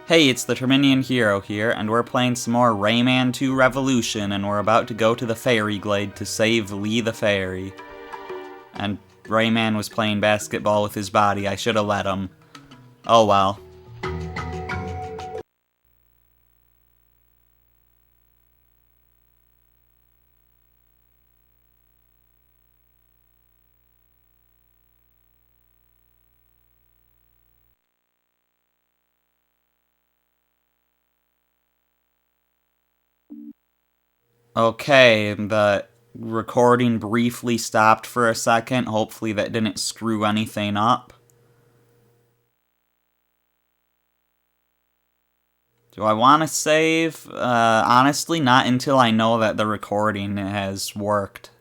Hey, it's the Terminian Hero here, and we're playing some more Rayman 2 Revolution, and we're about to go to the Fairy Glade to save Lee the Fairy. And Rayman was playing basketball with his body, I should have let him. Oh well. Okay, the recording briefly stopped for a second. Hopefully that didn't screw anything up. Do I want to save? Honestly, not until I know that the recording has worked.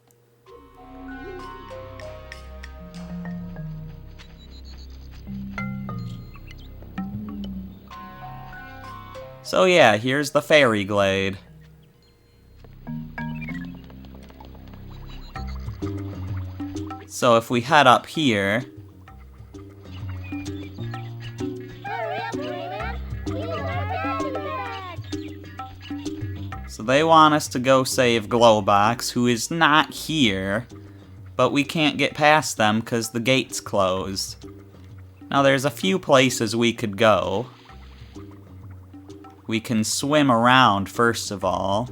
So yeah, here's the Fairy Glade. So if we head up here... So they want us to go save Glowbox, who is not here, but we can't get past them because the gate's closed. Now there's a few places we could go. We can swim around, first of all.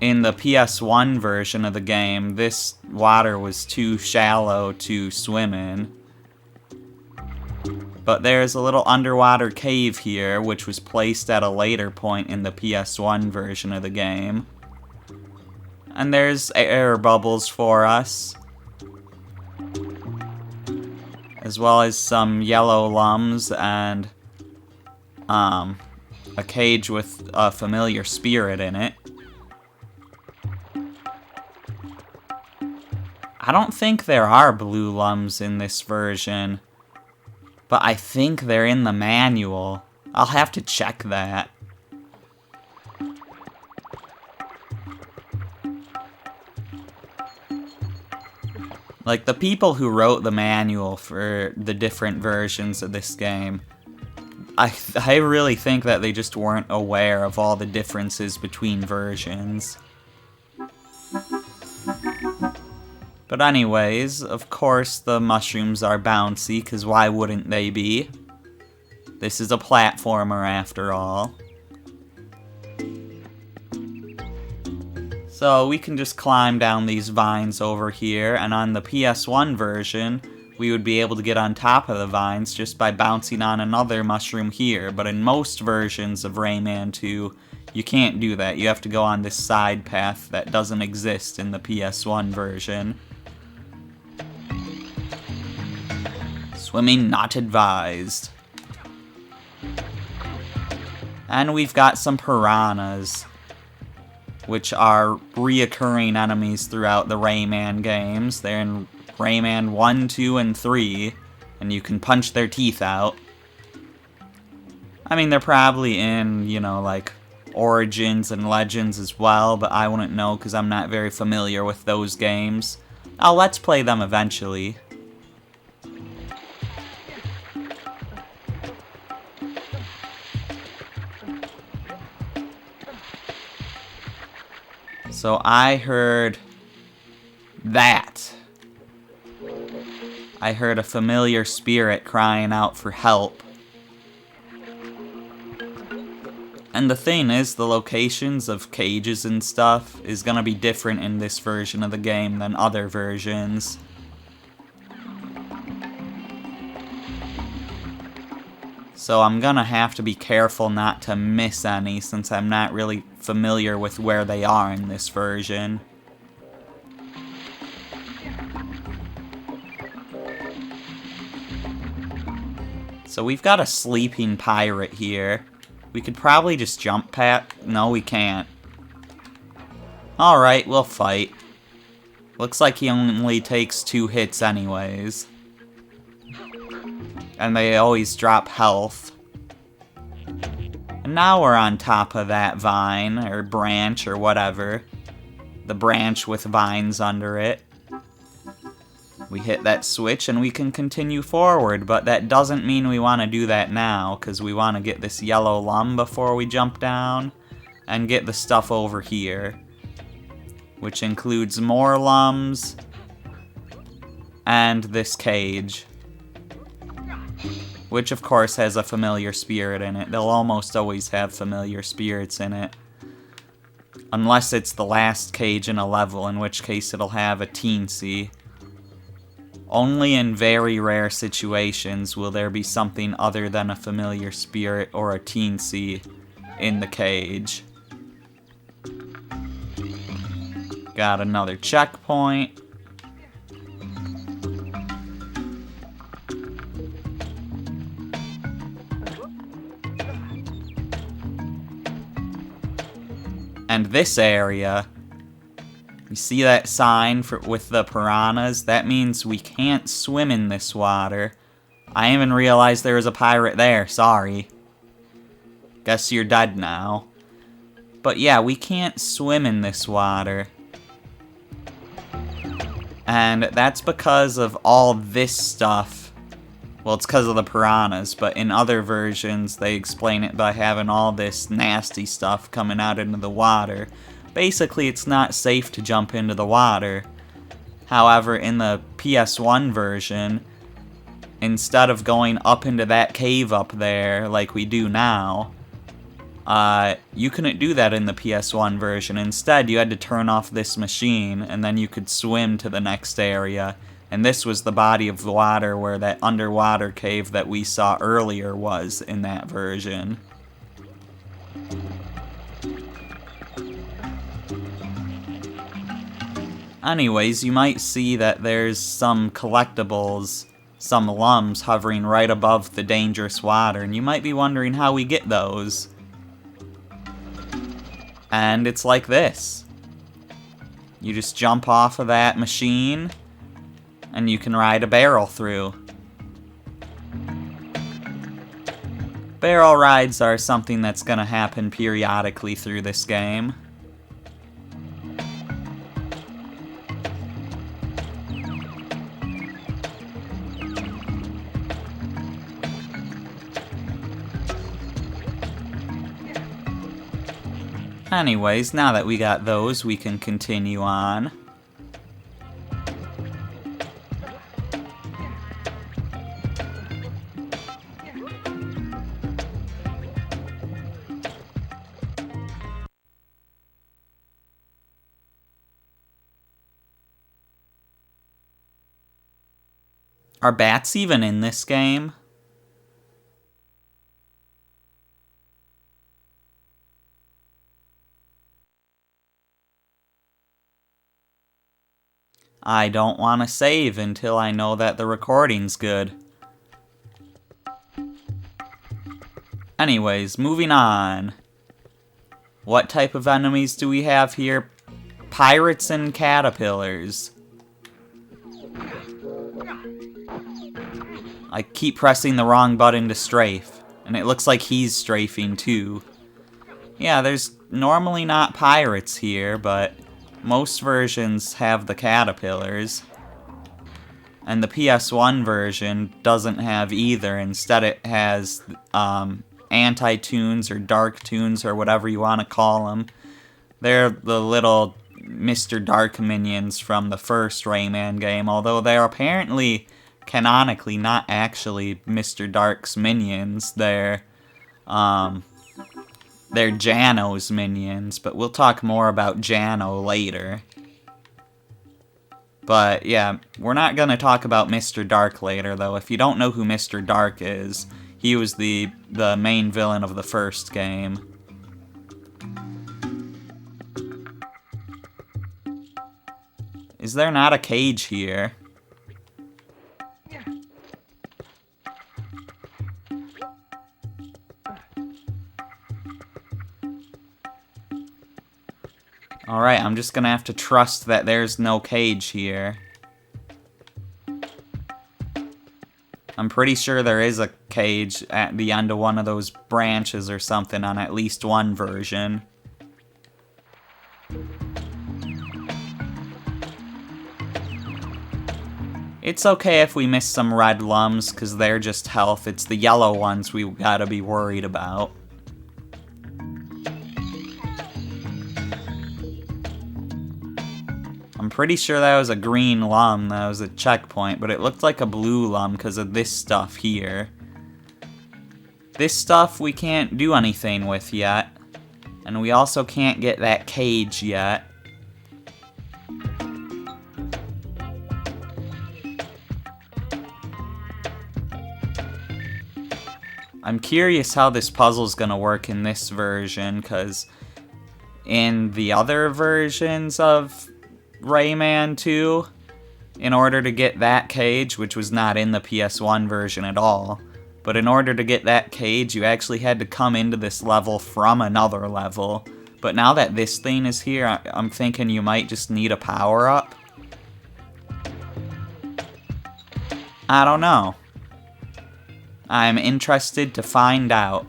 In the PS1 version of the game, this water was too shallow to swim in. But there's a little underwater cave here, which was placed at a later point in the PS1 version of the game. And there's air bubbles for us, as well as some yellow lums and a cage with a familiar spirit in it. I don't think there are blue lums in this version, but I think they're in the manual. I'll have to check that. Like, the people who wrote the manual for the different versions of this game, I really think that they just weren't aware of all the differences between versions. But anyways, of course the mushrooms are bouncy, because why wouldn't they be? This is a platformer after all. So we can just climb down these vines over here, and on the PS1 version, we would be able to get on top of the vines just by bouncing on another mushroom here. But in most versions of Rayman 2, you can't do that. You have to go on this side path that doesn't exist in the PS1 version. Swimming not advised. And we've got some piranhas, which are reoccurring enemies throughout the Rayman games. They're in Rayman 1, 2, and 3, and you can punch their teeth out. I mean, they're probably in, you know, like, Origins and Legends as well, but I wouldn't know because I'm not very familiar with those games. I'll let's play them eventually. So I heard that. I heard a familiar spirit crying out for help. And the thing is, the locations of cages and stuff is gonna be different in this version of the game than other versions. So I'm gonna have to be careful not to miss any, since I'm not really familiar with where they are in this version. So we've got a sleeping pirate here. We could probably just jump pat. No, we can't. Alright, we'll fight. Looks like he only takes 2 hits anyways. And they always drop health. And now we're on top of that vine, or branch, or whatever. The branch with vines under it. We hit that switch and we can continue forward, but that doesn't mean we want to do that now, because we want to get this yellow lum before we jump down, and get the stuff over here, which includes more lums, and this cage, which of course has a familiar spirit in it. They'll almost always have familiar spirits in it. Unless it's the last cage in a level, in which case it'll have a teensy. Only in very rare situations will there be something other than a familiar spirit or a teensy in the cage. Got another checkpoint. And this area, you see that sign with the piranhas? That means we can't swim in this water. I even realized there was a pirate there, sorry. Guess you're dead now. But yeah, we can't swim in this water. And that's because of all this stuff. Well, it's because of the piranhas, but in other versions, they explain it by having all this nasty stuff coming out into the water. Basically, it's not safe to jump into the water. However, in the PS1 version, instead of going up into that cave up there like we do now, you couldn't do that in the PS1 version. Instead, you had to turn off this machine, and then you could swim to the next area. And this was the body of water where that underwater cave that we saw earlier was in that version. Anyways, you might see that there's some collectibles, some lums hovering right above the dangerous water, and you might be wondering how we get those. And it's like this. You just jump off of that machine, and you can ride a barrel through. Barrel rides are something that's gonna happen periodically through this game. Anyways, now that we got those, we can continue on. Are bats even in this game? I don't want to save until I know that the recording's good. Anyways, moving on. What type of enemies do we have here? Pirates and caterpillars. I keep pressing the wrong button to strafe, and it looks like he's strafing too. Yeah, there's normally not pirates here, but most versions have the caterpillars. And the PS1 version doesn't have either. Instead it has anti-tunes or dark tunes or whatever you want to call them. They're the little Mr. Dark minions from the first Rayman game, although they're apparently canonically not actually Mr. Dark's minions. They're Jano's minions, but we'll talk more about Jano later. But yeah, we're not going to talk about Mr. Dark later, though. If you don't know who Mr. Dark is, he was the main villain of the first game. Is there not a cage here? Alright, I'm just gonna have to trust that there's no cage here. I'm pretty sure there is a cage at the end of one of those branches or something on at least one version. It's okay if we miss some red lums, because they're just health. It's the yellow ones we gotta be worried about. I'm pretty sure that was a green lum, that was a checkpoint, but it looked like a blue lum because of this stuff here. This stuff we can't do anything with yet, and we also can't get that cage yet. I'm curious how this puzzle's gonna work in this version, because in the other versions of Rayman 2, in order to get that cage, which was not in the PS1 version at all, but in order to get that cage, you actually had to come into this level from another level. But now that this thing is here, I'm thinking you might just need a power-up. I don't know. I'm interested to find out.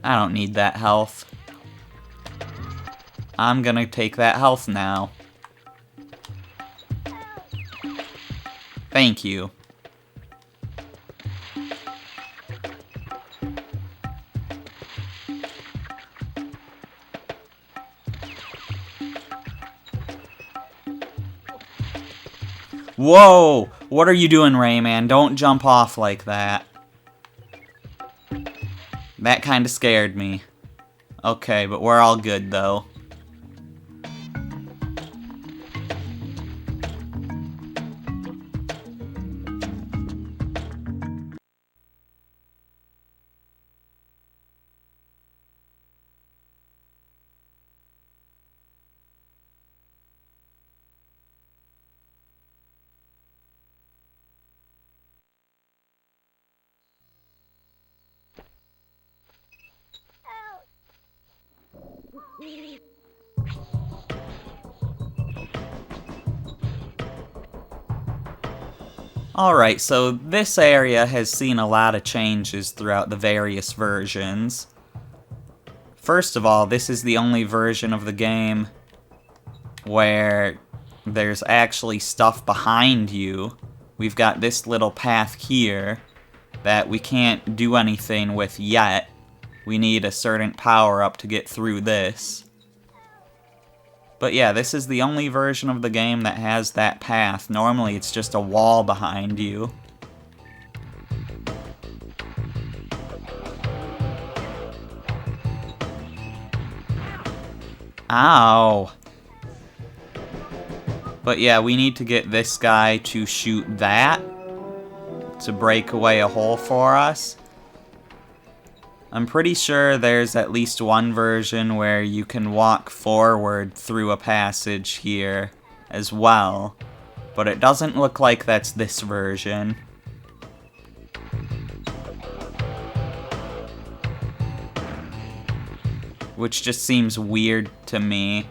I don't need that health. I'm gonna take that health now. Thank you. Whoa! What are you doing, Rayman? Don't jump off like that. That kinda scared me. Okay, but we're all good, though. Alright, so this area has seen a lot of changes throughout the various versions. First of all, this is the only version of the game where there's actually stuff behind you. We've got this little path here that we can't do anything with yet. We need a certain power-up to get through this. But yeah, this is the only version of the game that has that path. Normally it's just a wall behind you. Ow! But yeah, we need to get this guy to shoot that to break away a hole for us. I'm pretty sure there's at least one version where you can walk forward through a passage here as well, but it doesn't look like that's this version. Which just seems weird to me.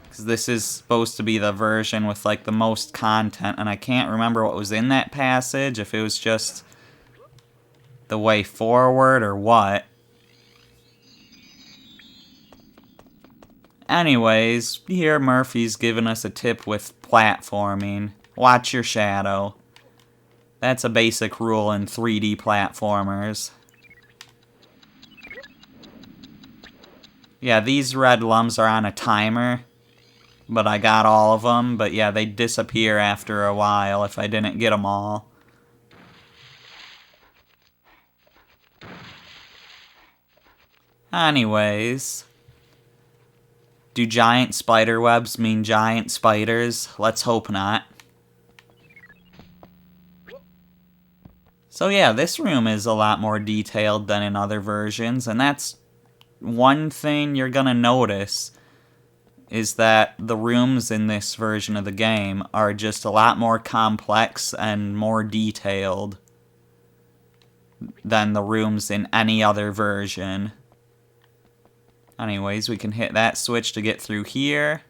Because this is supposed to be the version with like the most content, and I can't remember what was in that passage, if it was just the way forward or what. Anyways, here Murphy's giving us a tip with platforming. Watch your shadow. That's a basic rule in 3D platformers. Yeah, these red lums are on a timer, but I got all of them. But yeah, they disappear after a while if I didn't get them all. Anyways, do giant spider webs mean giant spiders? Let's hope not. So yeah, this room is a lot more detailed than in other versions, and that's one thing you're gonna notice, is that the rooms in this version of the game are just a lot more complex and more detailed than the rooms in any other version. Anyways, we can hit that switch to get through here.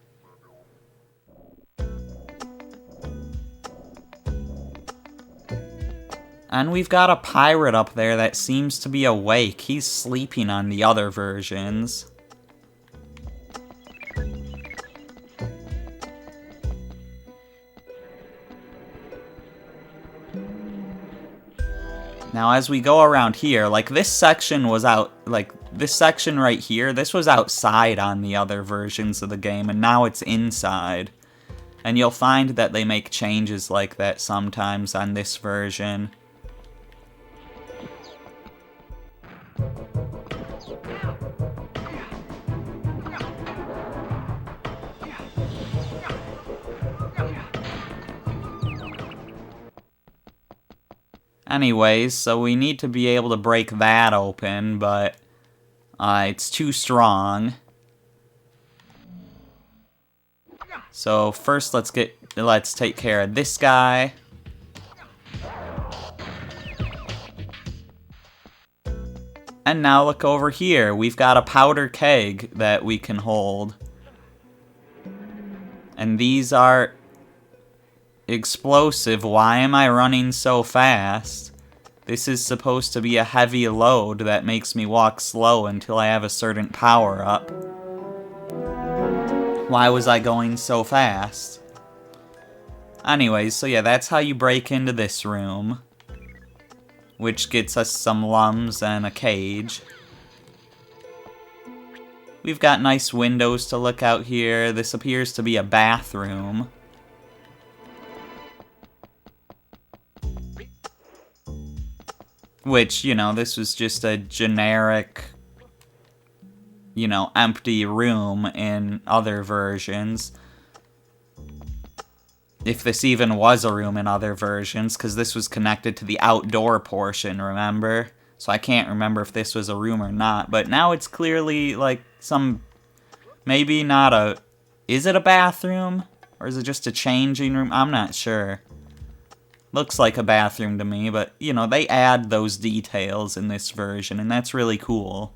And we've got a pirate up there that seems to be awake. He's sleeping on the other versions. Now as we go around here, like this section was this section right here, this was outside on the other versions of the game, and now it's inside. And you'll find that they make changes like that sometimes on this version. Anyways, so we need to be able to break that open, but it's too strong. So first let's take care of this guy. And now look over here, we've got a powder keg that we can hold. And these are explosive. Why am I running so fast? This is supposed to be a heavy load that makes me walk slow until I have a certain power up. Why was I going so fast? Anyways, so yeah, that's how you break into this room, which gets us some lums and a cage. We've got nice windows to look out here. This appears to be a bathroom. Which, you know, this was just a generic, you know, empty room in other versions. If this even was a room in other versions, because this was connected to the outdoor portion, remember? So I can't remember if this was a room or not, but now it's clearly, like, maybe not a... Is it a bathroom? Or is it just a changing room? I'm not sure. Looks like a bathroom to me, but, you know, they add those details in this version, and that's really cool.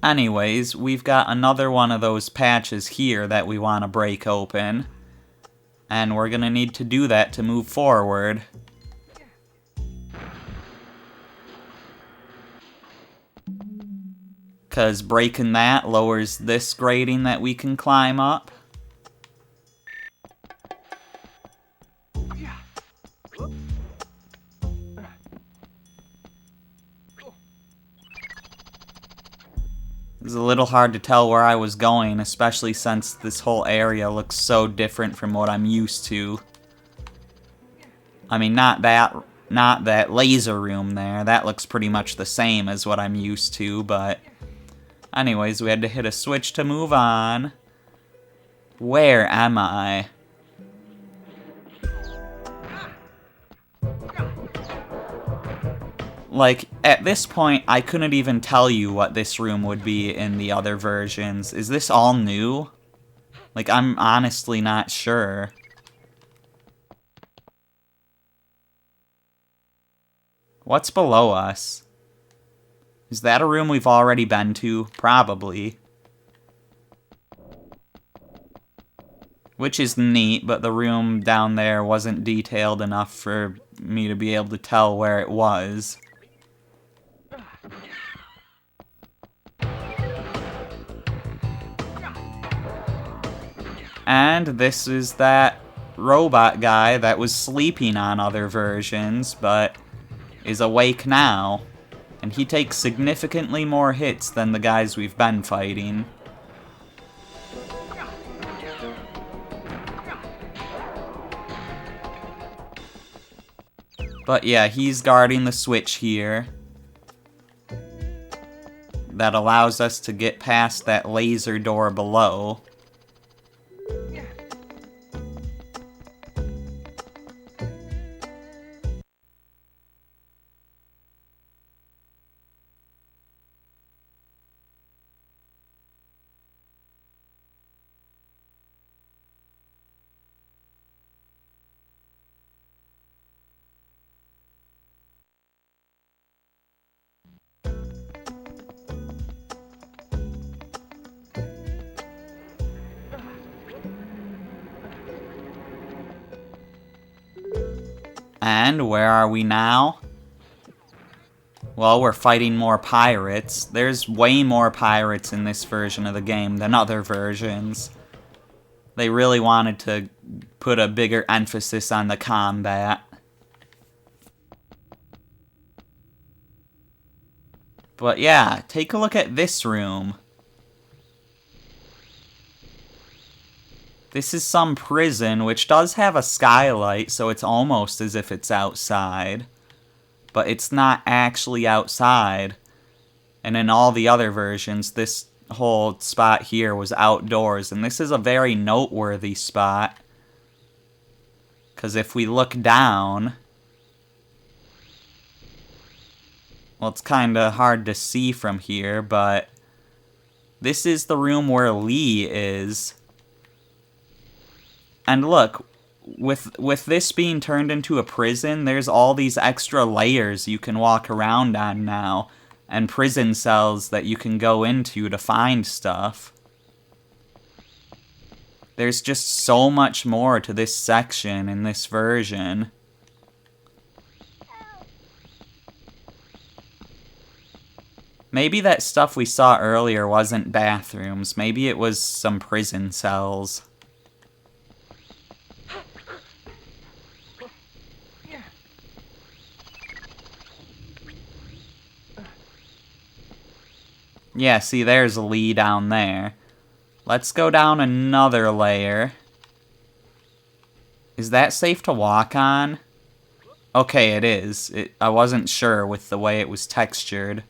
Anyways, we've got another one of those patches here that we want to break open. And we're going to need to do that to move forward. Because breaking that lowers this grating that we can climb up. It's a little hard to tell where I was going, especially since this whole area looks so different from what I'm used to. I mean, not that laser room there. That looks pretty much the same as what I'm used to, but... Anyways, we had to hit a switch to move on. Where am I? Like, at this point, I couldn't even tell you what this room would be in the other versions. Is this all new? Like, I'm honestly not sure. What's below us? Is that a room we've already been to? Probably. Which is neat, but the room down there wasn't detailed enough for me to be able to tell where it was. And this is that robot guy that was sleeping on other versions, but is awake now. And he takes significantly more hits than the guys we've been fighting. But yeah, he's guarding the switch here. That allows us to get past that laser door below. And where are we now? Well, we're fighting more pirates. There's way more pirates in this version of the game than other versions. They really wanted to put a bigger emphasis on the combat. But yeah, take a look at this room. This is some prison, which does have a skylight, so it's almost as if it's outside. But it's not actually outside. And in all the other versions, this whole spot here was outdoors. And this is a very noteworthy spot. Because if we look down... Well, it's kind of hard to see from here, but... This is the room where Lee is. And look, with this being turned into a prison, there's all these extra layers you can walk around on now. And prison cells that you can go into to find stuff. There's just so much more to this section in this version. Maybe that stuff we saw earlier wasn't bathrooms. Maybe it was some prison cells. Yeah, see, there's Lee down there. Let's go down another layer. Is that safe to walk on? Okay, it is. I wasn't sure with the way it was textured.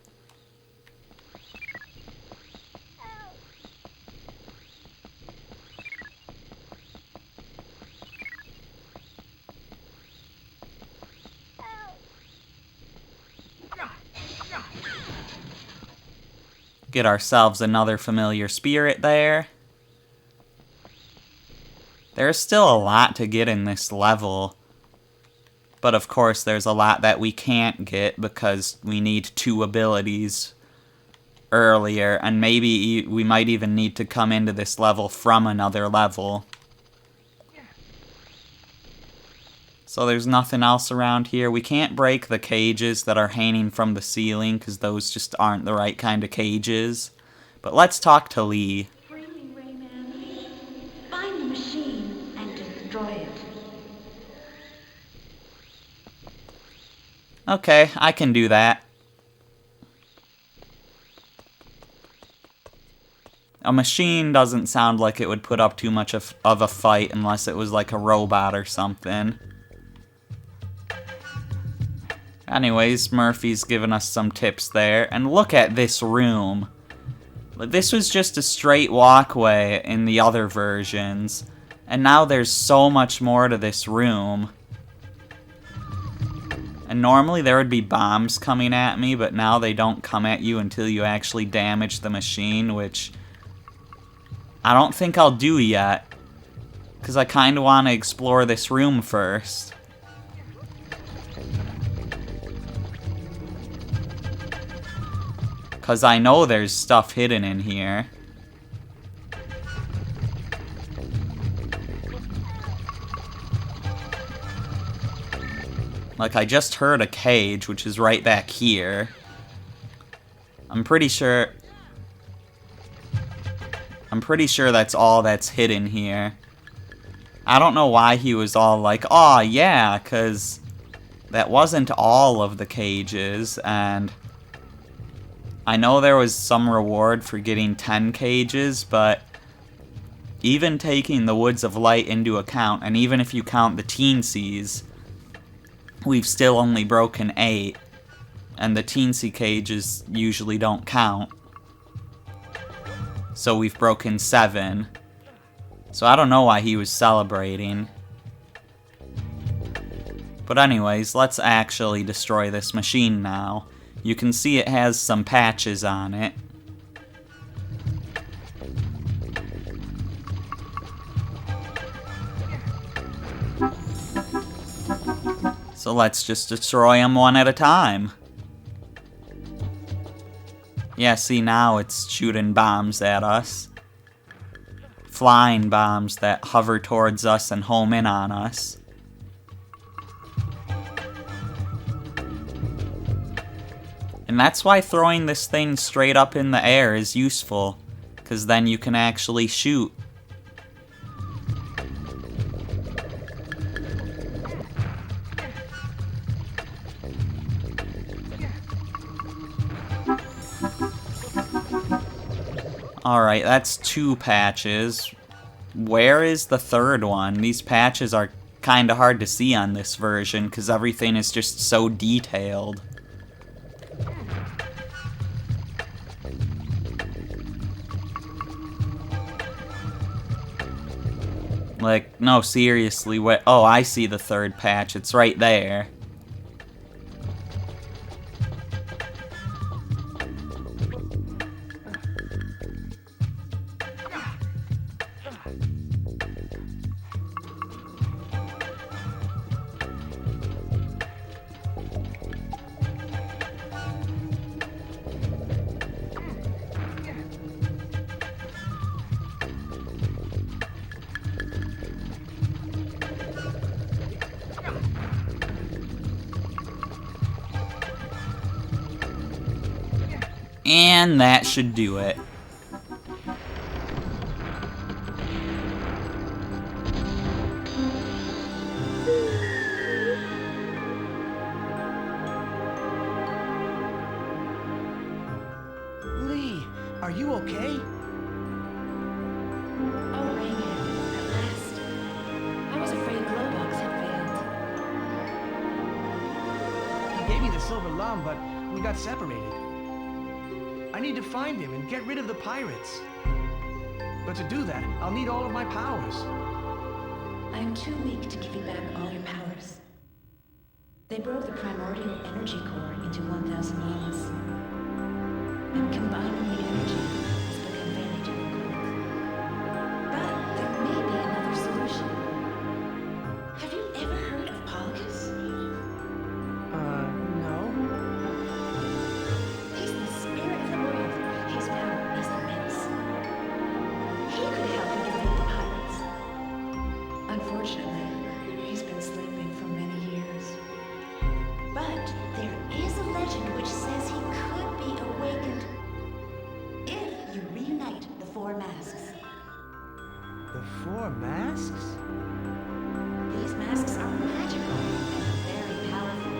Get ourselves another familiar spirit there. There's still a lot to get in this level. But of course there's a lot that we can't get because we need 2 abilities earlier. And maybe we might even need to come into this level from another level. So there's nothing else around here. We can't break the cages that are hanging from the ceiling because those just aren't the right kind of cages. But let's talk to Lee. Free me, Rayman. Find the machine and destroy it. Okay, I can do that. A machine doesn't sound like it would put up too much of a fight unless it was like a robot or something. Anyways, Murphy's given us some tips there. And look at this room. This was just a straight walkway in the other versions. And now there's so much more to this room. And normally there would be bombs coming at me, but now they don't come at you until you actually damage the machine, which I don't think I'll do yet. Because I kind of want to explore this room first. Because I know there's stuff hidden in here. Like, I just heard a cage, which is right back here. I'm pretty sure that's all that's hidden here. I don't know why he was all like, "Aw, yeah," because that wasn't all of the cages, and I know there was some reward for getting 10 cages, but even taking the Woods of Light into account, and even if you count the Teensies, we've still only broken 8, and the Teensy cages usually don't count. So we've broken 7. So I don't know why he was celebrating. But anyways, let's actually destroy this machine now. You can see it has some patches on it. So let's just destroy them one at a time. Yeah, see, now it's shooting bombs at us. Flying bombs that hover towards us and home in on us. And that's why throwing this thing straight up in the air is useful, because then you can actually shoot. Alright, that's 2 patches. Where is the third one? These patches are kinda hard to see on this version because everything is just so detailed. Like, no, seriously, what? Oh, I see the third patch. It's right there. And that should do it. Lee, are you okay? Oh, Rayman, at last. I was afraid Glowbox had failed. He gave me the silver lung, but we got separated. I need to find him and get rid of the pirates. But to do that, I'll need all of my powers. I am too weak to give you back all your powers. They broke the primordial energy core into 1,000 laws. And combining the energy has become very difficult. But there may be another solution. Have you ever heard of Polycus? No? He's the spirit of the world. His power is immense. He could help you defeat the pirates. Unfortunately, he's been sleeping for many years. But there is a legend which says he could be awakened if you reunite the 4 masks. The 4 masks? These masks are magical and very powerful.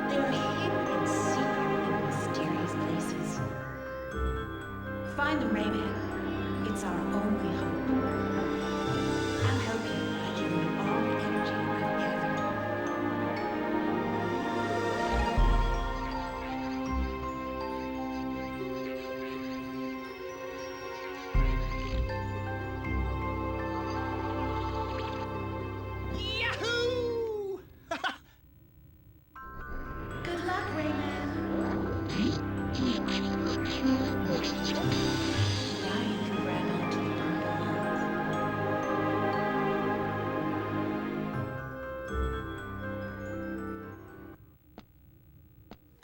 They are hidden in secret and mysterious places. Find them, Rayman. It's our only hope. I'll help you by giving you all the energy I've gathered. Yahoo! Good luck, Rayman. Now you can grab onto the purple ones.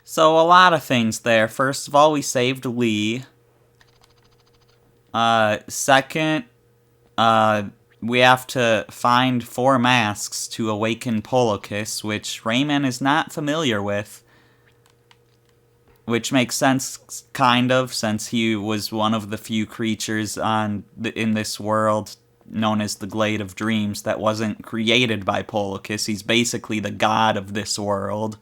So, a lot of things there. First of all, we saved Lee. Second, we have to find 4 masks to awaken Polycus, which Rayman is not familiar with. Which makes sense, kind of, since he was one of the few creatures in this world known as the Glade of Dreams that wasn't created by Polycus. He's basically the god of this world.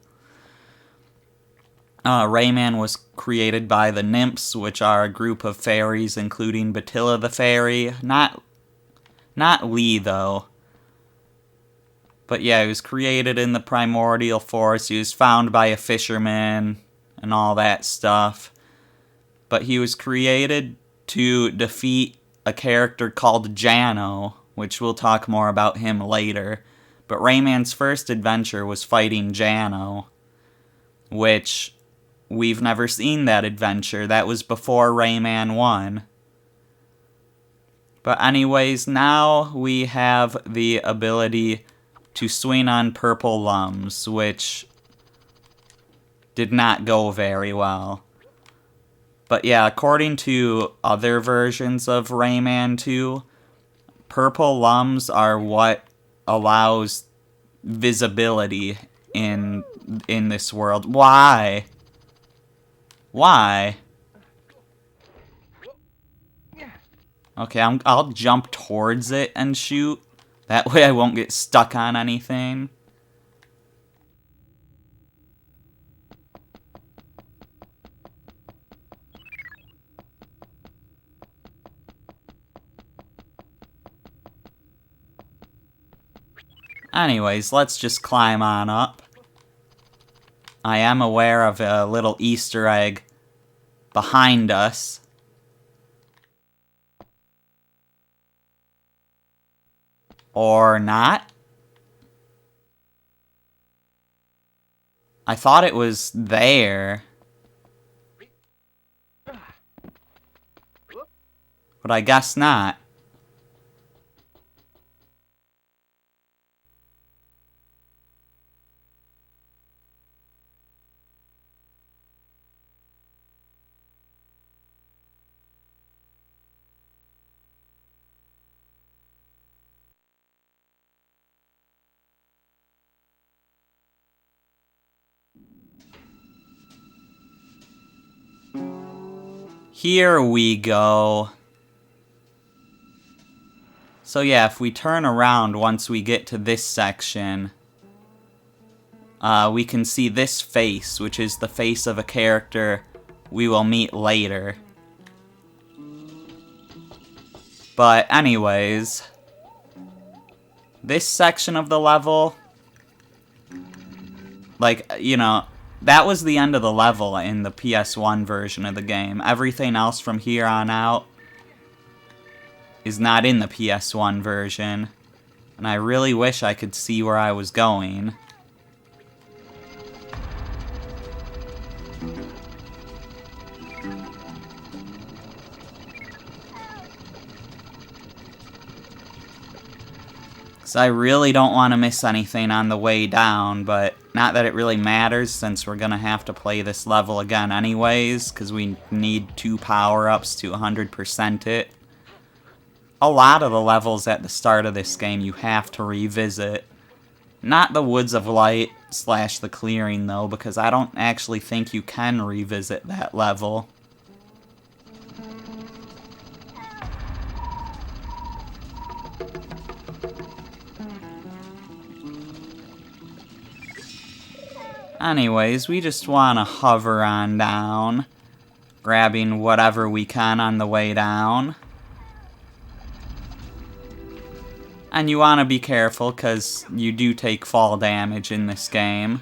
Rayman was created by the Nymphs, which are a group of fairies, including Batilla the Fairy. Not Lee, though. But yeah, he was created in the primordial forest. He was found by a fisherman and all that stuff. But he was created to defeat a character called Jano, which we'll talk more about him later. But Rayman's first adventure was fighting Jano, which we've never seen that adventure. That was before Rayman 1. But anyways, now we have the ability to swing on purple lums, which did not go very well. But yeah, according to other versions of Rayman 2, purple lums are what allows visibility in this world. Why? Why? Okay, I'll jump towards it and shoot. That way I won't get stuck on anything. Anyways, let's just climb on up. I am aware of a little Easter egg behind us. Or not. I thought it was there. But I guess not. Here we go. So yeah, if we turn around once we get to this section, we can see this face, which is the face of a character we will meet later. But anyways, this section of the level, like, you know, that was the end of the level in the PS1 version of the game. Everything else from here on out is not in the PS1 version. And I really wish I could see where I was going. So I really don't want to miss anything on the way down, but not that it really matters since we're going to have to play this level again anyways, because we need 2 power-ups to 100% it. A lot of the levels at the start of this game you have to revisit. Not the Woods of Light / the clearing though, because I don't actually think you can revisit that level. Anyways, we just want to hover on down, grabbing whatever we can on the way down. And you want to be careful, because you do take fall damage in this game.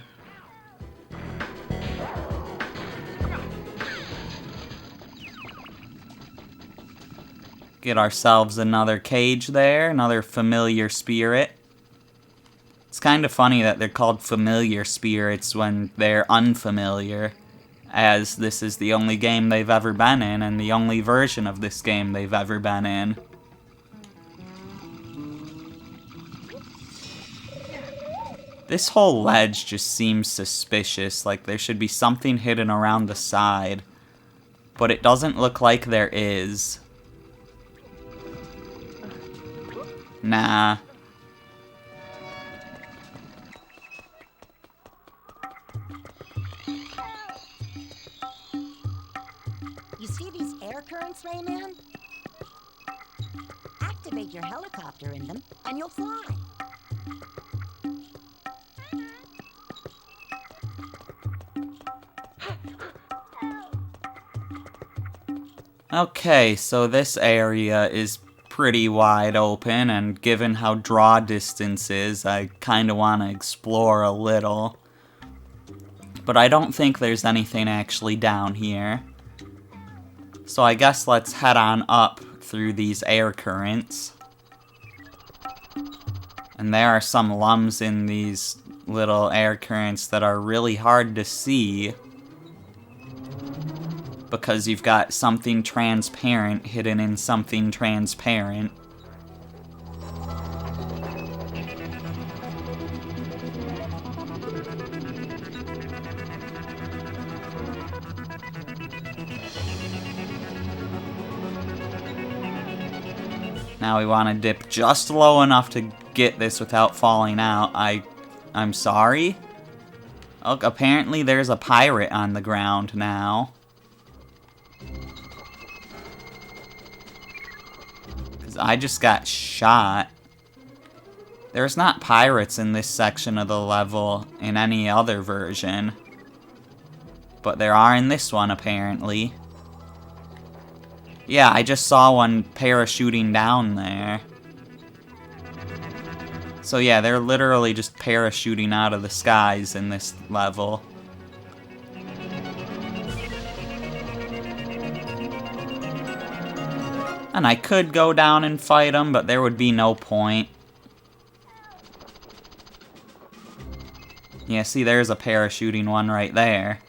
Get ourselves another cage there, another familiar spirit. It's kind of funny that they're called familiar spirits when they're unfamiliar, as this is the only game they've ever been in, and the only version of this game they've ever been in. This whole ledge just seems suspicious, like there should be something hidden around the side, but it doesn't look like there is. Nah. You see these air currents, Rayman? Activate your helicopter in them, and you'll fly. Okay, so this area is pretty wide open, and given how draw distance is, I kinda want to explore a little. But I don't think there's anything actually down here. So I guess let's head on up through these air currents. And there are some lums in these little air currents that are really hard to see, because you've got something transparent hidden in something transparent. Now we want to dip just low enough to get this without falling out. I'm sorry? Oh, apparently there's a pirate on the ground now. Because I just got shot. There's not pirates in this section of the level in any other version. But there are in this one, apparently. Yeah, I just saw one parachuting down there. So yeah, they're literally just parachuting out of the skies in this level. And I could go down and fight them, but there would be no point. Yeah, see, there's a parachuting one right there.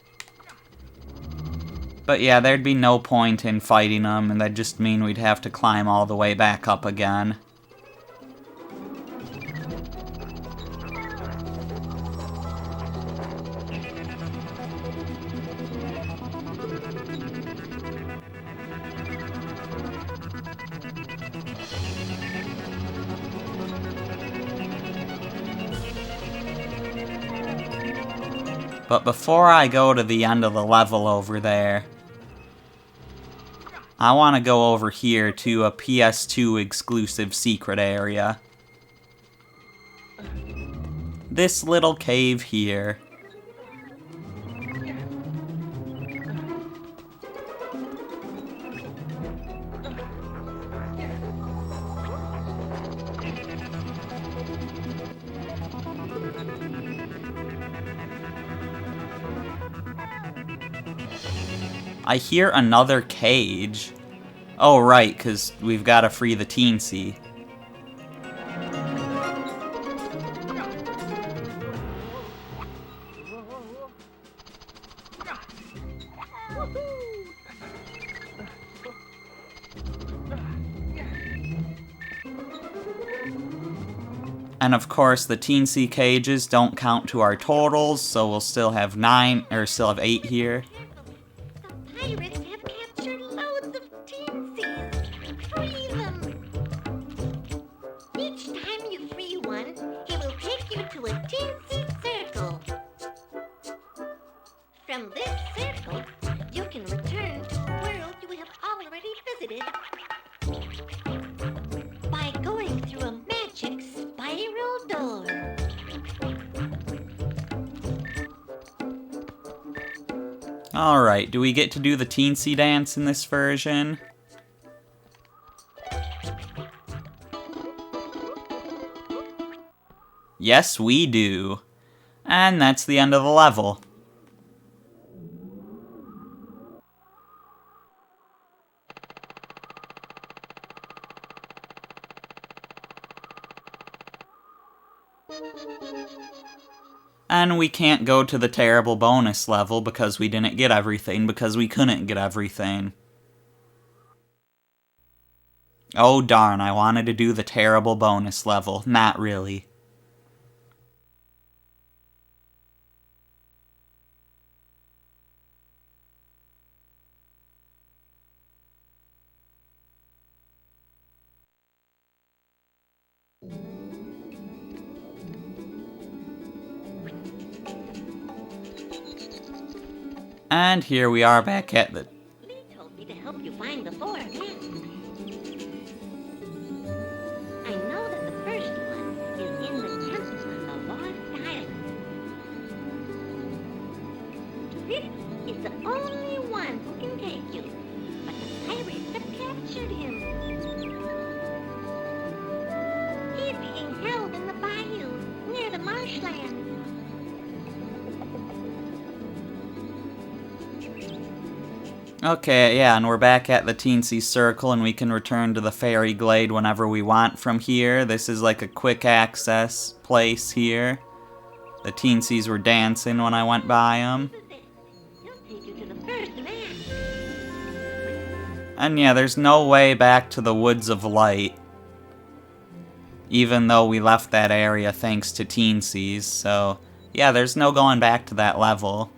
But yeah, there'd be no point in fighting them, and that'd just mean we'd have to climb all the way back up again. But before I go to the end of the level over there, I want to go over here to a PS2 exclusive secret area. This little cave here. I hear another cage. Oh, right, because we've got to free the teensy. And of course, the teensy cages don't count to our totals, so we'll still have 8 here. Pirates have captured loads of teensies. Free them. Each time you free one, it will take you to a teensy circle. From this circle, you can return to the world you have already visited by going through a magic spiral door. Alright, do we get to do the teensy dance in this version? Yes, we do. And that's the end of the level. And we can't go to the terrible bonus level because we didn't get everything, because we couldn't get everything. Oh darn, I wanted to do the terrible bonus level. Not really. And here we are back at the... Lee told me to help you find the 4 nests. I know that the first one is in the temple on the Lost Island. This is the only one who can take you, but the pirates have captured him. He's being held in the bayou near the marshland. Okay, yeah, and we're back at the teensy circle, and we can return to the Fairy Glade whenever we want from here. This is like a quick access place here. The teensies were dancing when I went by them. He'll take you to the first nest. And yeah, there's no way back to the Woods of Light. Even though we left that area thanks to teensies, so... yeah, there's no going back to that level.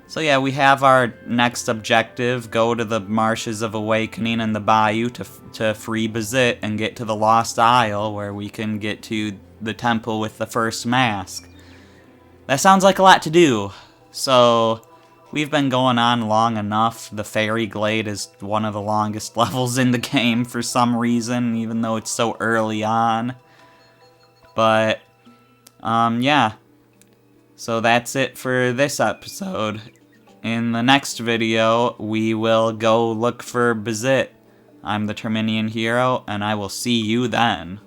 So yeah, we have our next objective, go to the Marshes of Awakening and the Bayou to free Bazit and get to the Lost Isle, where we can get to the temple with the first mask. That sounds like a lot to do, so we've been going on long enough. The Fairy Glade is one of the longest levels in the game for some reason, even though it's so early on. But, yeah. So that's it for this episode. In the next video, we will go look for Bazit. I'm the Terminian Hero, and I will see you then.